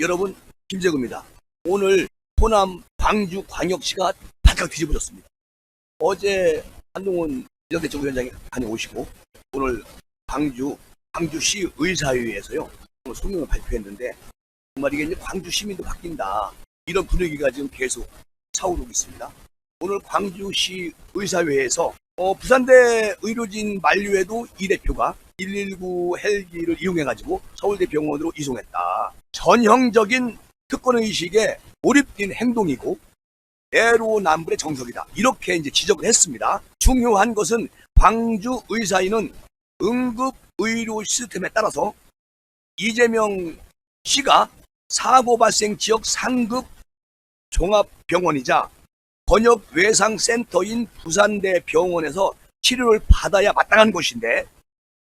여러분, 김재구입니다. 오늘 호남 광주광역시가 발칵 뒤집어졌습니다. 어제 한동훈 비상대책위원장이 다녀오시고 오늘 광주시 의사회에서요 오늘 소명을 발표했는데 정말 이게 이제 광주 시민도 바뀐다 이런 분위기가 지금 계속 차오르고 있습니다. 오늘 광주시 의사회에서 부산대 의료진 만류에도 이 대표가 119 헬기를 이용해가지고 서울대 병원으로 이송했다. 전형적인 특권의식에 몰입된 행동이고 내로남불의 정석이다. 이렇게 이제 지적을 했습니다. 중요한 것은 광주 의사인은 응급의료 시스템에 따라서 이재명 씨가 사고 발생 지역 상급 종합병원이자 번역외상센터인 부산대 병원에서 치료를 받아야 마땅한 것인데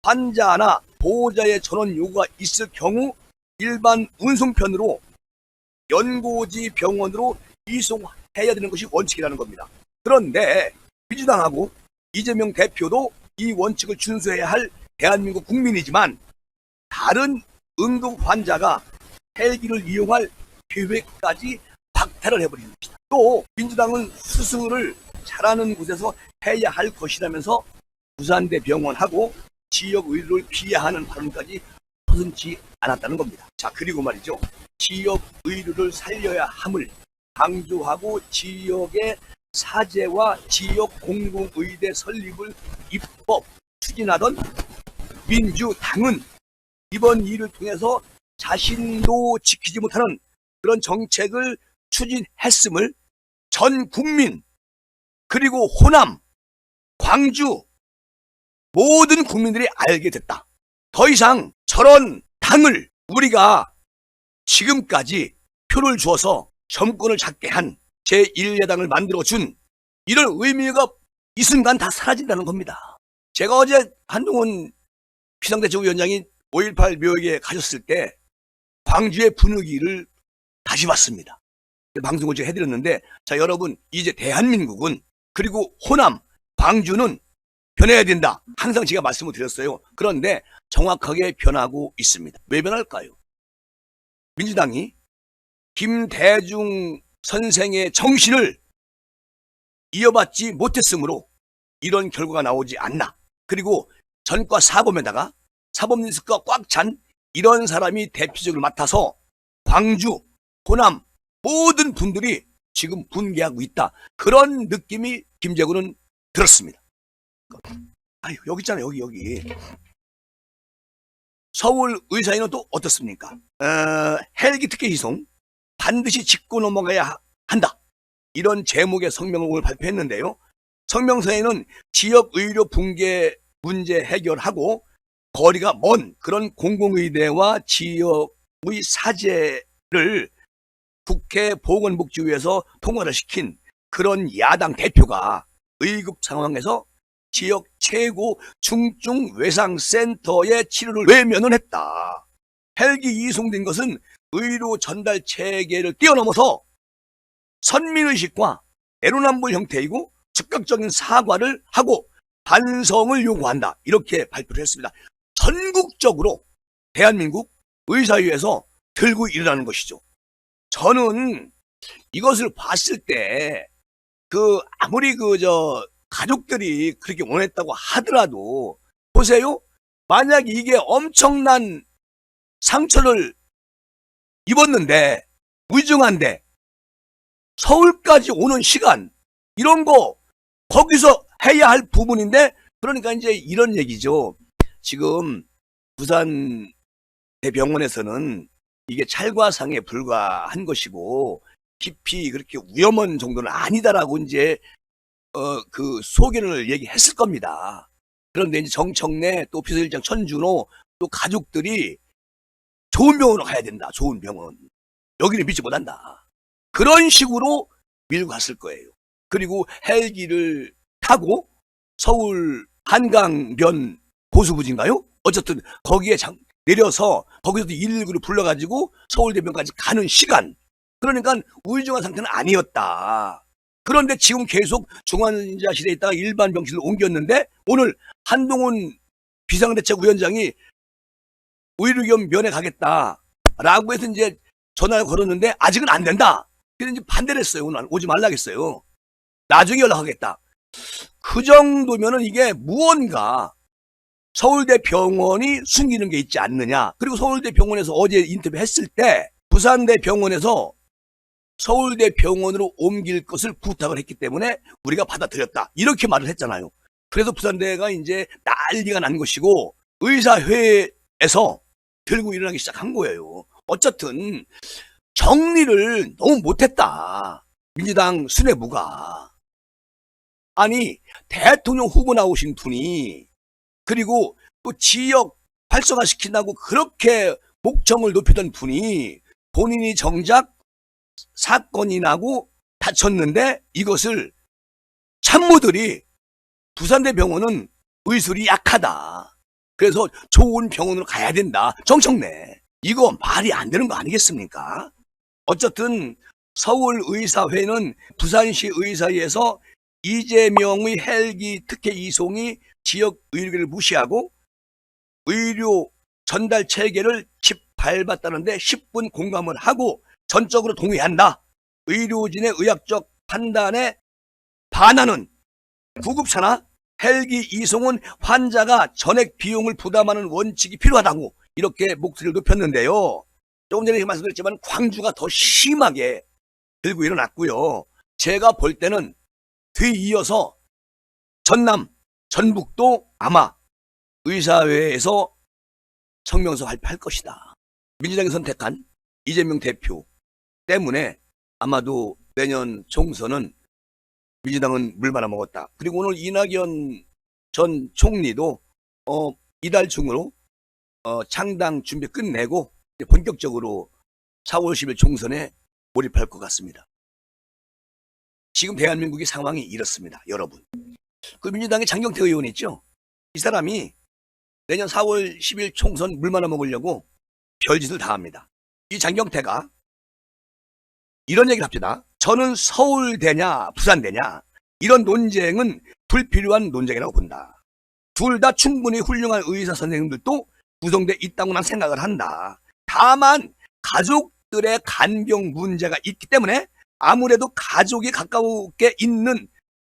환자나 보호자의 전원 요구가 있을 경우 일반 운송편으로 연고지 병원으로 이송해야 되는 것이 원칙이라는 겁니다. 그런데 민주당하고 이재명 대표도 이 원칙을 준수해야 할 대한민국 국민이지만 다른 응급 환자가 헬기를 이용할 계획까지 박탈을 해버리는 것이다. 또 민주당은 수술을 잘하는 곳에서 해야 할 것이라면서 부산대 병원하고 지역 의료를 피하는 발언까지 서슴지 않았다는 겁니다. 자, 그리고 말이죠. 지역 의료를 살려야 함을 강조하고 지역의 사제와 지역 공공의대 설립을 입법 추진하던 민주당은 이번 일을 통해서 자신도 지키지 못하는 그런 정책을 추진했음을 전 국민 그리고 호남, 광주 모든 국민들이 알게 됐다. 더 이상 저런 당을 우리가 지금까지 표를 주어서 정권을 잡게 한 제1야당을 만들어준 이런 의미가 이 순간 다 사라진다는 겁니다. 제가 어제 한동훈 비상대책위원장이 5.18 묘역에 가셨을 때 광주의 분위기를 다시 봤습니다. 방송을 제가 해드렸는데 자 여러분 이제 대한민국은 그리고 호남, 광주는 변해야 된다. 항상 제가 말씀을 드렸어요. 그런데 정확하게 변하고 있습니다. 왜 변할까요? 민주당이 김대중 선생의 정신을 이어받지 못했으므로 이런 결과가 나오지 않나. 그리고 전과 사범에다가 사법 리스크가 꽉 찬 이런 사람이 대표적으로 맡아서 광주, 호남 모든 분들이 지금 분개하고 있다. 그런 느낌이 김재구는 들었습니다. 아유, 여기 있잖아요. 여기. 서울 의사인은 또 어떻습니까? 헬기 특혜 이송 반드시 짚고 넘어가야 한다. 이런 제목의 성명을 오늘 발표했는데요. 성명서에는 지역 의료 붕괴 문제 해결하고 거리가 먼 그런 공공의대와 지역의 사제를 국회 보건복지위에서 통과를 시킨 그런 야당 대표가 의급 상황에서 지역 최고 중증 외상센터의 치료를 외면을 했다. 헬기 이송된 것은 의료 전달 체계를 뛰어넘어서 선민의식과 내로남불 형태이고 즉각적인 사과를 하고 반성을 요구한다. 이렇게 발표를 했습니다. 전국적으로 대한민국 의사위에서 들고 일어나는 것이죠. 저는 이것을 봤을 때 아무리 가족들이 그렇게 원했다고 하더라도 보세요. 만약 이게 엄청난 상처를 입었는데 위중한데 서울까지 오는 시간 이런 거 거기서 해야 할 부분인데 그러니까 이제 이런 얘기죠. 지금 부산 대병원에서는 이게 찰과상에 불과한 것이고 깊이 그렇게 위험한 정도는 아니다라고 이제 소견을 얘기했을 겁니다. 그런데 이제 정청래 또 비서실장 천준호 또 가족들이 좋은 병원으로 가야 된다. 좋은 병원. 여기는 믿지 못한다. 그런 식으로 밀고 갔을 거예요. 그리고 헬기를 타고 서울 한강변 고수부지인가요? 어쨌든 거기에 내려서 거기서도 119를 불러가지고 서울대병까지 가는 시간. 그러니까 우유증한 상태는 아니었다. 그런데 지금 계속 중환자실에 있다가 일반 병실로 옮겼는데 오늘 한동훈 비상대책위원장이 의료기업 면회 가겠다라고 해서 이제 전화를 걸었는데 아직은 안 된다. 그래서 이제 반대를 했어요. 오늘 오지 말라겠어요. 나중에 연락하겠다. 그 정도면은 이게 무언가 서울대 병원이 숨기는 게 있지 않느냐. 그리고 서울대 병원에서 어제 인터뷰 했을 때 부산대 병원에서 서울대 병원으로 옮길 것을 부탁을 했기 때문에 우리가 받아들였다. 이렇게 말을 했잖아요. 그래서 부산대가 이제 난리가 난 것이고 의사회에서 들고 일어나기 시작한 거예요. 어쨌든 정리를 너무 못했다. 민주당 수뇌부가. 아니 대통령 후보 나오신 분이 그리고 또 지역 활성화시킨다고 그렇게 목청을 높이던 분이 본인이 정작 사건이 나고 다쳤는데 이것을 참모들이 부산대 병원은 의술이 약하다. 그래서 좋은 병원으로 가야 된다. 정청래. 이거 말이 안 되는 거 아니겠습니까? 어쨌든 서울의사회는 부산시 의사회에서 이재명의 헬기 특혜 이송이 지역 의료계를 무시하고 의료 전달 체계를 짓밟았다는데 10분 공감을 하고 전적으로 동의한다. 의료진의 의학적 판단에 반하는 구급차나 헬기 이송은 환자가 전액 비용을 부담하는 원칙이 필요하다고 이렇게 목소리를 높였는데요. 조금 전에 말씀드렸지만 광주가 더 심하게 들고 일어났고요. 제가 볼 때는 뒤이어서 전남, 전북도 아마 의사회에서 성명서 발표할 것이다. 민주당이 선택한 이재명 대표 때문에 아마도 내년 총선은 민주당은 물 말아먹었다. 그리고 오늘 이낙연 전 총리도 이달 중으로 창당 준비 끝내고 본격적으로 4월 10일 총선에 몰입할 것 같습니다. 지금 대한민국의 상황이 이렇습니다. 여러분. 그 민주당의 장경태 의원 있죠? 이 사람이 내년 4월 10일 총선 물 말아먹으려고 별짓을 다 합니다. 이 장경태가 이런 얘기를 합니다. 저는 서울대냐 부산대냐 이런 논쟁은 불필요한 논쟁이라고 본다. 둘 다 충분히 훌륭한 의사 선생님들도 구성돼 있다고 난 생각을 한다. 다만 가족들의 간병 문제가 있기 때문에 아무래도 가족이 가까우게 있는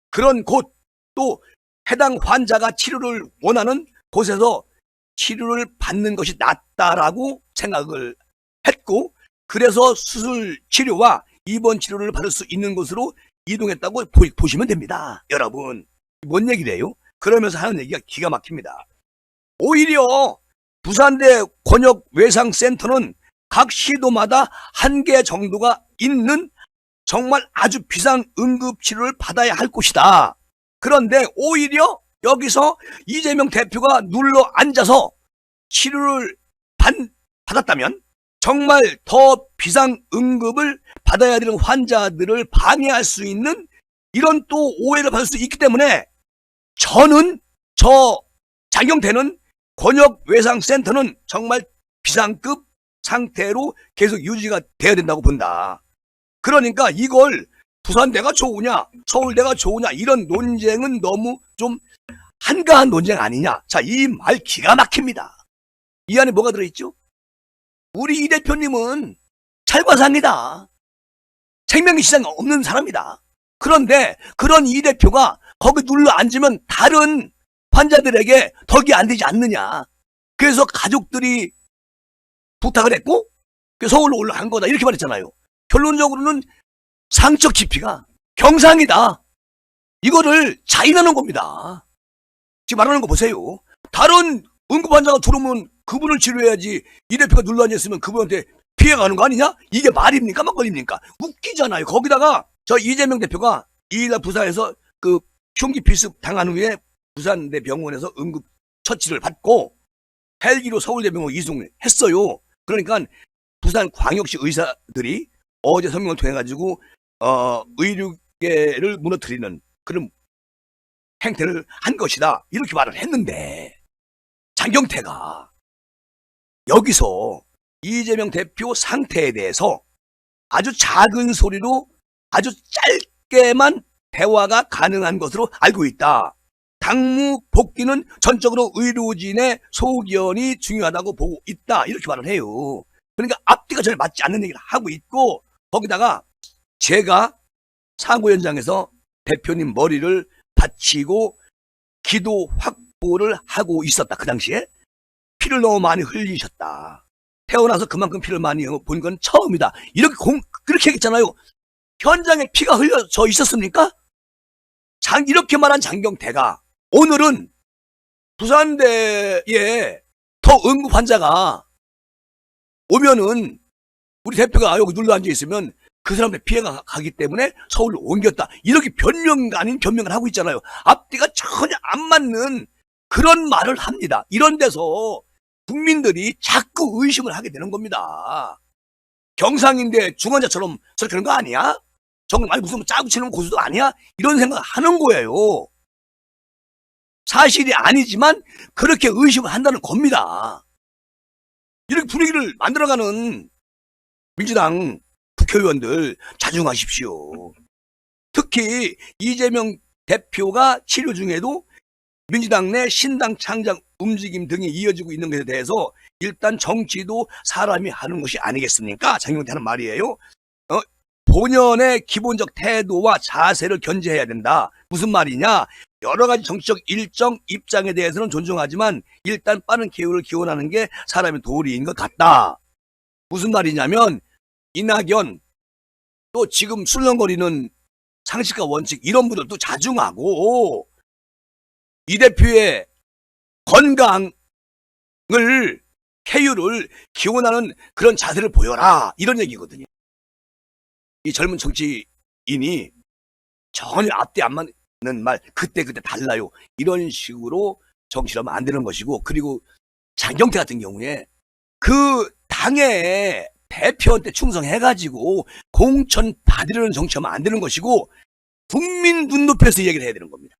그런 곳 또 해당 환자가 치료를 원하는 곳에서 치료를 받는 것이 낫다라고 생각을 했고 그래서 수술 치료와 입원 치료를 받을 수 있는 곳으로 이동했다고 보시면 됩니다. 여러분 뭔 얘기래요? 그러면서 하는 얘기가 기가 막힙니다. 오히려 부산대 권역외상센터는 각 시도마다 한 개 정도가 있는 정말 아주 비상 응급치료를 받아야 할 곳이다. 그런데 오히려 여기서 이재명 대표가 눌러 앉아서 치료를 받았다면 정말 더 비상 응급을 받아야 되는 환자들을 방해할 수 있는 이런 또 오해를 받을 수 있기 때문에 저는 장경태는 권역외상센터는 정말 비상급 상태로 계속 유지가 돼야 된다고 본다. 그러니까 이걸 부산대가 좋으냐 서울대가 좋으냐 이런 논쟁은 너무 좀 한가한 논쟁 아니냐. 자, 이 말 기가 막힙니다. 이 안에 뭐가 들어있죠? 우리 이 대표님은 찰과상이다. 생명의 시장이 없는 사람이다. 그런데 그런 이 대표가 거기 눌러 앉으면 다른 환자들에게 덕이 안 되지 않느냐. 그래서 가족들이 부탁을 했고 서울로 올라간 거다 이렇게 말했잖아요. 결론적으로는 상처 깊이가 경상이다. 이거를 자인하는 겁니다. 지금 말하는 거 보세요. 다른 응급환자가 들어오면 그분을 치료해야지 이 대표가 눌러 앉았으면 그분한테 피해가는 거 아니냐? 이게 말입니까? 막걸립니까? 웃기잖아요. 거기다가 저 이재명 대표가 이날 부산에서 그 흉기 비습 당한 후에 부산대 병원에서 응급 처치를 받고 헬기로 서울대병원 이송했어요. 그러니까 부산 광역시 의사들이 어제 성명을 통해 가지고 의료계를 무너뜨리는 그런 행태를 한 것이다 이렇게 말을 했는데 장경태가 여기서 이재명 대표 상태에 대해서 아주 작은 소리로 아주 짧게만 대화가 가능한 것으로 알고 있다. 당무 복귀는 전적으로 의료진의 소견이 중요하다고 보고 있다 이렇게 말을 해요. 그러니까 앞뒤가 전혀 맞지 않는 얘기를 하고 있고, 거기다가 제가 사고 현장에서 대표님 머리를 받치고 기도 확보를 하고 있었다. 그 당시에 피를 너무 많이 흘리셨다. 태어나서 그만큼 피를 많이 본 건 처음이다. 이렇게 그렇게 얘기했잖아요. 현장에 피가 흘려져 있었습니까? 이렇게 말한 장경태가 오늘은 부산대에 더 응급 환자가 오면은 우리 대표가 여기 눌러 앉아 있으면 그 사람들 피해가 가기 때문에 서울로 옮겼다. 이렇게 변명 아닌 변명을 하고 있잖아요. 앞뒤가 전혀 안 맞는 그런 말을 합니다. 이런 데서 국민들이 자꾸 의심을 하게 되는 겁니다. 경상인데 중환자처럼 저렇게 하는 거 아니야? 정말 무슨 짜고 치는 고수도 아니야? 이런 생각을 하는 거예요. 사실이 아니지만 그렇게 의심을 한다는 겁니다. 이렇게 분위기를 만들어가는 민주당 국회의원들 자중하십시오. 특히 이재명 대표가 치료 중에도 민주당 내 신당 창작 움직임 등이 이어지고 있는 것에 대해서 일단 정치도 사람이 하는 것이 아니겠습니까? 장경태 하는 말이에요. 본연의 기본적 태도와 자세를 견제해야 된다. 무슨 말이냐? 여러 가지 정치적 일정 입장에 대해서는 존중하지만 일단 빠른 개혁을 기원하는 게 사람의 도리인 것 같다. 무슨 말이냐면 이낙연 또 지금 술렁거리는 상식과 원칙 이런 분들도 자중하고 이 대표의 건강을 쾌유를 기원하는 그런 자세를 보여라 이런 얘기거든요. 이 젊은 정치인이 전혀 앞뒤 안 맞는 말 그때 달라요 이런 식으로 정치를 하면 안 되는 것이고, 그리고 장경태 같은 경우에 그 당의 대표한테 충성해가지고 공천 받으려는 정치하면 안 되는 것이고 국민 눈높이에서 얘기를 해야 되는 겁니다.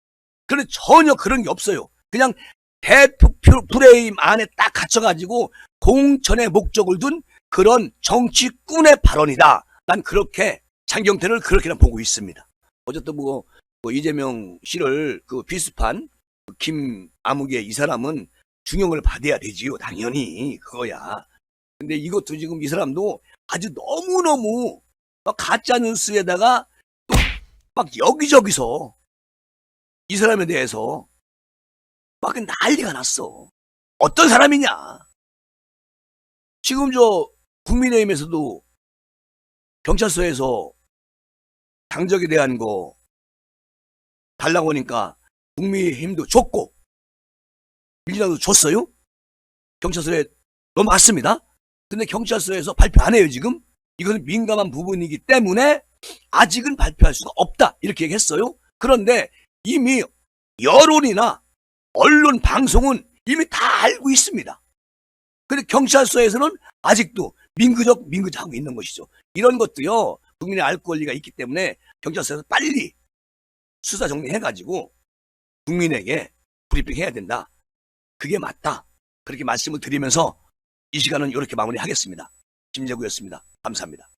그런데 전혀 그런 게 없어요. 그냥 대표 프레임 안에 딱 갇혀가지고 공천의 목적을 둔 그런 정치꾼의 발언이다. 난 그렇게 장경태를 그렇게 보고 있습니다. 어쨌든 이재명 씨를 그 비슷한 김아무개 이 사람은 중형을 받아야 되지요. 당연히 그거야. 근데 이것도 지금 이 사람도 아주 너무너무 막 가짜뉴스에다가 또 막 여기저기서 이 사람에 대해서 막 난리가 났어. 어떤 사람이냐. 지금 국민의힘에서도 경찰서에서 당적에 대한 거 달라고 하니까 국민의힘도 줬고 민주당도 줬어요. 경찰서에 넘어갔습니다. 근데 경찰서에서 발표 안 해요 지금. 이것은 민감한 부분이기 때문에 아직은 발표할 수가 없다 이렇게 얘기했어요. 그런데 이미 여론이나 언론 방송은 이미 다 알고 있습니다. 근데 경찰서에서는 아직도 민그적 하고 있는 것이죠. 이런 것도요 국민의 알 권리가 있기 때문에 경찰서에서 빨리 수사 정리해가지고 국민에게 브리핑해야 된다. 그게 맞다. 그렇게 말씀을 드리면서 이 시간은 이렇게 마무리하겠습니다. 김재구였습니다. 감사합니다.